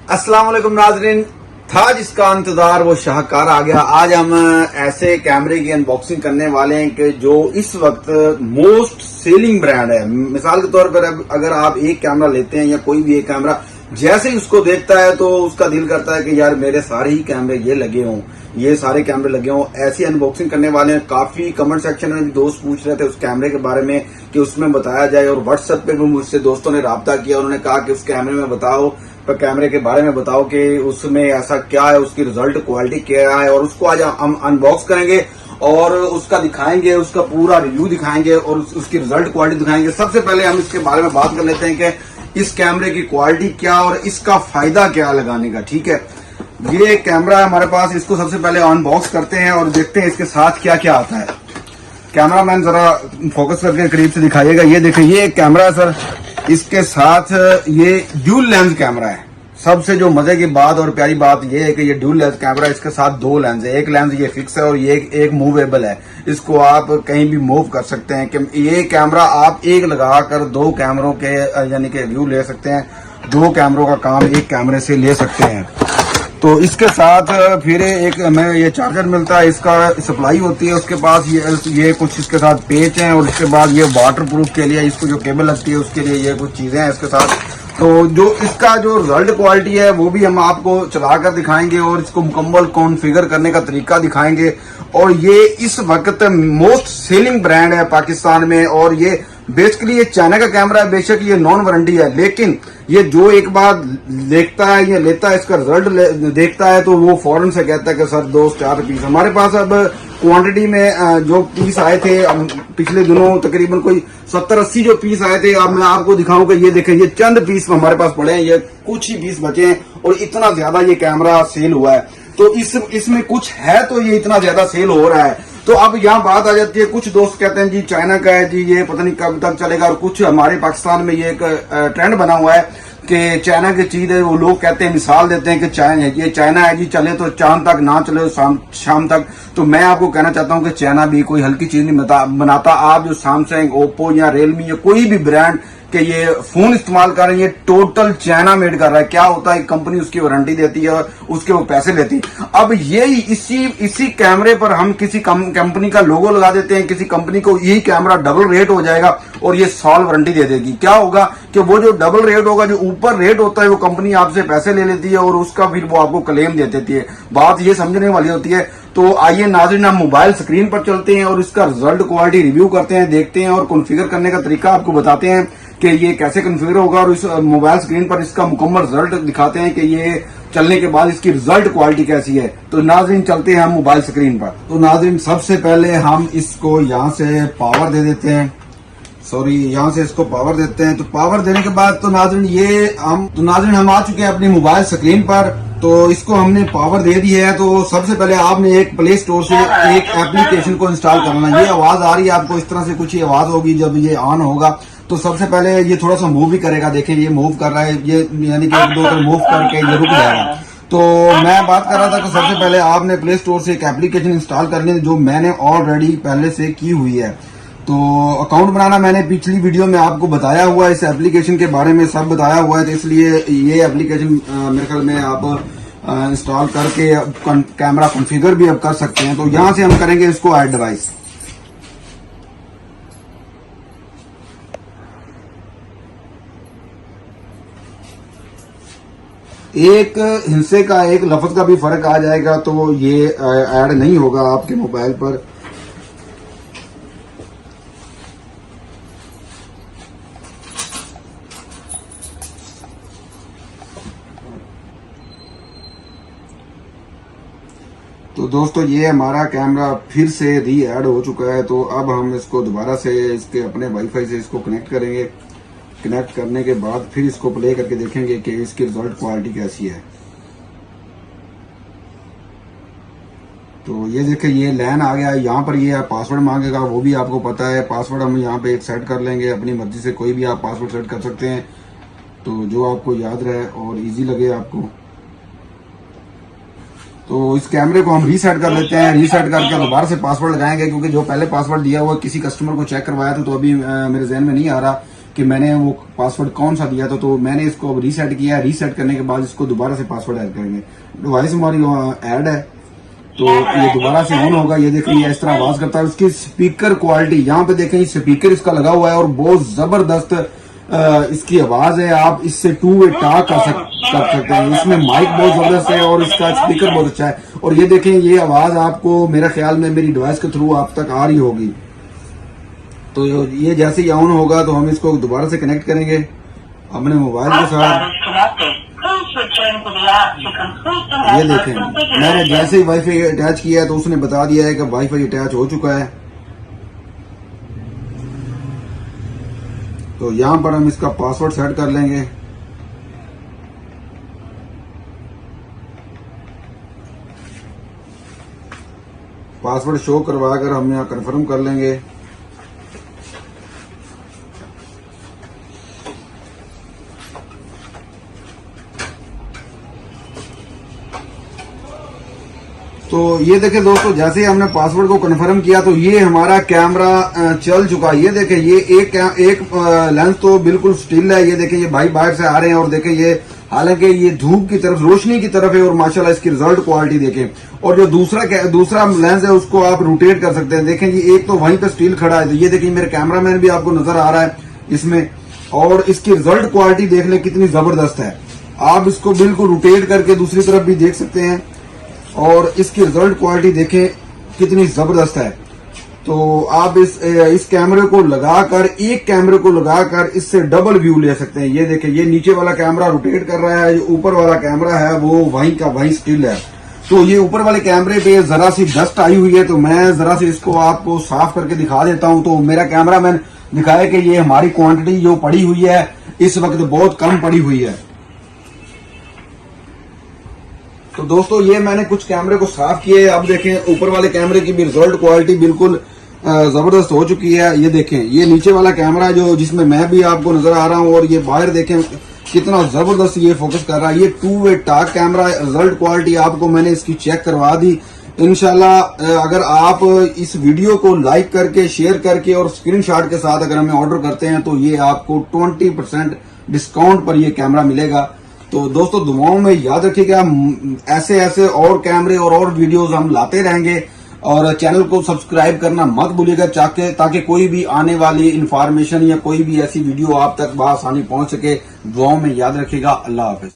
अस्सलाम वालेकुम नाजरीन, था जिसका इंतजार वो शाहकार आ गया। आज हम ऐसे कैमरे की अनबॉक्सिंग करने वाले हैं कि जो इस वक्त मोस्ट सेलिंग ब्रांड है। मिसाल के तौर पर अगर आप एक कैमरा लेते हैं या कोई भी एक कैमरा जैसे ही उसको देखता है तो उसका दिल करता है कि यार मेरे सारे ही कैमरे ये लगे हों, ये सारे कैमरे लगे हों। ऐसी अनबॉक्सिंग करने वाले हैं। काफी कमेंट सेक्शन में भी दोस्त पूछ रहे थे उस कैमरे के बारे में कि उसमें बताया जाए, और व्हाट्सएप पे भी मुझसे दोस्तों ने राब्ता किया। उन्होंने कहा कि उस कैमरे में बताओ, कैमरे के बारे में बताओ कि उसमें ऐसा क्या है, उसकी रिजल्ट क्वालिटी क्या है। और उसको आज हम अनबॉक्स करेंगे और उसका दिखाएंगे, उसका पूरा रिव्यू दिखाएंगे और उसकी रिजल्ट क्वालिटी दिखाएंगे। सबसे पहले हम इसके बारे में बात कर लेते हैं कि इस कैमरे की क्वालिटी क्या और इसका फायदा क्या लगाने का। ठीक है, ये कैमरा है हमारे पास, इसको सबसे पहले अनबॉक्स करते हैं और देखते हैं इसके साथ क्या क्या आता है। कैमरा मैन जरा फोकस करके करीब से दिखाइएगा। ये देखिए, ये एक कैमरा है सर, इसके साथ ये ड्यूल लेंस कैमरा है। सबसे जो मजे की बात और प्यारी बात ये है कि ये ड्यूल लेंस कैमरा, इसके साथ दो लेंस है। एक लेंस ये फिक्स है और ये एक मूवेबल है, इसको आप कहीं भी मूव कर सकते हैं। कि ये कैमरा आप एक लगाकर दो कैमरों के यानी कि व्यू ले सकते हैं, दो कैमरों का काम एक कैमरे से ले सकते हैं। तो इसके साथ फिर एक हमें ये चार्जर मिलता है, इसका सप्लाई होती है उसके पास। ये कुछ इसके साथ पेच हैं और इसके बाद ये वाटर प्रूफ के लिए इसको जो केबल लगती है उसके लिए ये कुछ चीजें हैं इसके साथ। तो जो इसका जो रिजल्ट क्वालिटी है वो भी हम आपको चलाकर दिखाएंगे और इसको मुकम्मल कॉन्फ़िगर करने का तरीका दिखाएंगे। और ये इस वक्त मोस्ट सेलिंग ब्रांड है पाकिस्तान में, और ये बेसिकली ये चाइना का कैमरा है। बेशक ये नॉन वारंटी है, लेकिन ये जो एक बार देखता है या लेता है, इसका रिजल्ट देखता है तो वो फौरन से कहता है कि सर 2-4 पीस हमारे पास। अब क्वांटिटी में जो पीस आए थे पिछले दिनों तकरीबन कोई 70-80 जो पीस आए थे, अब मैं आपको दिखाऊं कि ये देखें, ये चंद पीस हमारे पास पड़े हैं, ये कुछ ही पीस बचे हैं और इतना ज्यादा ये कैमरा सेल हुआ है। तो इसमें कुछ है तो ये इतना ज्यादा सेल हो रहा है। तो अब यहाँ बात आ जाती है, कुछ दोस्त कहते हैं जी चाइना का है जी, ये पता नहीं कब तक चलेगा। और कुछ हमारे पाकिस्तान में ये एक ट्रेंड बना हुआ है कि चाइना की चीज है, वो लोग कहते हैं, मिसाल देते हैं कि ये चाइना है जी, चले तो चांद तक, ना चले तो शाम तक। तो मैं आपको कहना चाहता हूं कि चाइना भी कोई हल्की चीज नहीं बनाता। आप जो सैमसंग, ओप्पो या रियलमी या कोई भी ब्रांड कि ये फोन इस्तेमाल कर रहे हैं, ये टोटल चाइना मेड कर रहा है। क्या होता है, कंपनी उसकी वारंटी देती है और उसके वो पैसे लेती है। अब यही इसी कैमरे पर हम किसी कंपनी का लोगो लगा देते हैं, किसी कंपनी को यही कैमरा डबल रेट हो जाएगा और ये साल वारंटी दे देगी। क्या होगा कि वो जो डबल रेट होगा, जो ऊपर रेट होता है, वो कंपनी आपसे पैसे ले लेती है और उसका फिर वो आपको क्लेम दे देती है। बात ये समझने वाली होती है। तो आइए नाज़रीन, हम मोबाइल स्क्रीन पर चलते हैं और इसका रिजल्ट क्वालिटी रिव्यू करते हैं, देखते हैं और कॉन्फ़िगर करने का तरीका आपको बताते हैं कि ये कैसे कॉन्फ़िगर होगा, और इस मोबाइल स्क्रीन पर इसका मुकम्मल रिजल्ट दिखाते हैं कि ये चलने के बाद इसकी रिजल्ट क्वालिटी कैसी है। तो नाज़रीन चलते हैं हम मोबाइल स्क्रीन पर। तो नाज़रीन सबसे पहले हम इसको यहाँ से पावर दे देते हैं, यहाँ से इसको पावर देते हैं। तो पावर देने के बाद तो नाज़रीन हम आ चुके हैं अपनी मोबाइल स्क्रीन पर। तो इसको हमने पावर दे दी है। तो सबसे पहले आपने एक प्ले स्टोर से एक एप्लीकेशन को इंस्टॉल करना है। ये आवाज आ रही है आपको, इस तरह से कुछ आवाज होगी जब ये ऑन होगा। तो सबसे पहले ये थोड़ा सा मूव भी करेगा, देखें ये मूव कर रहा है, ये यानी कि 1-2 बार मूव करके ये रुक जाएगा। तो मैं बात कर रहा था कि सबसे पहले आपने प्ले स्टोर से एक एप्लीकेशन इंस्टॉल कर ली, जो मैंने ऑलरेडी पहले से की हुई है। तो अकाउंट बनाना मैंने पिछली वीडियो में आपको बताया हुआ है, इस एप्लीकेशन के बारे में सब बताया हुआ है। तो इसलिए ये एप्लीकेशन मेरे ख्याल में आप इंस्टॉल करके कैमरा कॉन्फ़िगर भी अब कर सकते हैं। तो यहां से हम करेंगे इसको ऐड डिवाइस। एक हिस्से का, एक लफ्ज का भी फर्क आ जाएगा तो ये ऐड नहीं होगा आपके मोबाइल पर। तो दोस्तों ये हमारा कैमरा फिर से री ऐड हो चुका है। तो अब हम इसको दोबारा से इसके अपने वाईफाई से इसको कनेक्ट करेंगे। कनेक्ट करने के बाद फिर इसको प्ले करके देखेंगे कि इसकी रिजल्ट क्वालिटी कैसी है। तो ये देखिए, ये लाइन आ गया है। यहाँ पर ये पासवर्ड मांगेगा, वो भी आपको पता है। पासवर्ड हम यहाँ पे एक सेट कर लेंगे, अपनी मर्जी से कोई भी आप पासवर्ड सेट कर सकते हैं, तो जो आपको याद रहे और इजी लगे आपको। तो इस कैमरे को हम रीसेट कर लेते हैं। रीसेट करके दोबारा से पासवर्ड लगाएंगे, क्योंकि जो पहले पासवर्ड दिया हुआ किसी कस्टमर को चेक करवाया था, तो अभी मेरे जहन में नहीं आ रहा कि मैंने वो पासवर्ड कौन सा दिया था, तो मैंने इसको अब रीसेट किया। रीसेट करने के बाद इसको दोबारा से पासवर्ड ऐड करेंगे। डिवाइस हमारी ऐड है तो ये दोबारा से ऑन होगा। ये देखिए ये इस तरह आवाज करता है। उसकी स्पीकर क्वालिटी यहाँ पे देखें, स्पीकर इसका लगा हुआ है और बहुत जबरदस्त इसकी आवाज है। आप इससे 2 वे टॉक कर सकते हैं। इसमें माइक बहुत जबरदस्त है और इसका स्पीकर बहुत अच्छा है। और ये देखें ये आवाज आपको मेरे ख्याल में मेरी डिवाइस के थ्रू आप तक आ रही होगी। तो ये जैसे ही ऑन होगा तो हम इसको दोबारा से कनेक्ट करेंगे अपने मोबाइल के साथ। ये देखें मैंने जैसे ही वाईफाई अटैच किया है तो उसने बता दिया है कि वाईफाई अटैच हो चुका है। तो यहां पर हम इसका पासवर्ड सेट कर लेंगे। पासवर्ड शो करवाकर हम यहां कंफर्म कर लेंगे। तो ये देखें दोस्तों, जैसे ही हमने पासवर्ड को कंफर्म किया तो ये हमारा कैमरा चल चुका है। ये देखें ये एक लेंस तो बिल्कुल स्टिल है। ये देखें ये भाई बाहर से आ रहे हैं और देखें ये हालांकि ये धूप की तरफ रोशनी की तरफ है और माशाल्लाह इसकी रिजल्ट क्वालिटी देखें। और जो दूसरा लेंस है उसको आप रोटेट कर सकते हैं। देखें ये एक तो वहीं पे स्टिल खड़ा है। तो ये देखिए मेरे कैमरामैन भी आपको नजर आ रहा है इसमें। और इसकी रिजल्ट क्वालिटी देख लें कितनी जबरदस्त है। आप इसको बिल्कुल रोटेट करके दूसरी तरफ भी देख सकते हैं और इसकी रिजल्ट क्वालिटी देखें कितनी जबरदस्त है। तो आप इस कैमरे को लगाकर, एक कैमरे को लगाकर इससे डबल व्यू ले सकते हैं। ये देखें ये नीचे वाला कैमरा रोटेट कर रहा है, जो ऊपर वाला कैमरा है वो वहीं का वहीं स्टिल है। तो ये ऊपर वाले कैमरे पे जरा सी डस्ट आई हुई है तो मैं जरा सी इसको आपको साफ करके दिखा देता हूं। तो मेरा कैमरामैन दिखाया कि ये हमारी क्वांटिटी जो पड़ी हुई है इस वक्त बहुत कम पड़ी हुई है। तो दोस्तों ये मैंने कुछ कैमरे को साफ किए। अब देखें ऊपर वाले कैमरे की भी रिजल्ट क्वालिटी बिल्कुल जबरदस्त हो चुकी है। ये देखें ये नीचे वाला कैमरा जो जिसमें मैं भी आपको नजर आ रहा हूं और ये बाहर देखें कितना जबरदस्त ये फोकस कर रहा है। ये 2 वे टॉक कैमरा। रिजल्ट क्वालिटी आपको मैंने इसकी चेक करवा दी। इंशाल्लाह अगर आप इस वीडियो को लाइक करके, शेयर करके और स्क्रीनशॉट के साथ अगर हमें ऑर्डर करते हैं तो ये आपको 20% डिस्काउंट पर ये कैमरा मिलेगा। तो दोस्तों दुआओं में याद रखिएगा, ऐसे ऐसे और कैमरे और वीडियोस हम लाते रहेंगे। और चैनल को सब्सक्राइब करना मत भूलिएगा ताकि कोई भी आने वाली इंफॉर्मेशन या कोई भी ऐसी वीडियो आप तक बआसानी पहुंच सके। दुआओं में याद रखिएगा। अल्लाह हाफिज।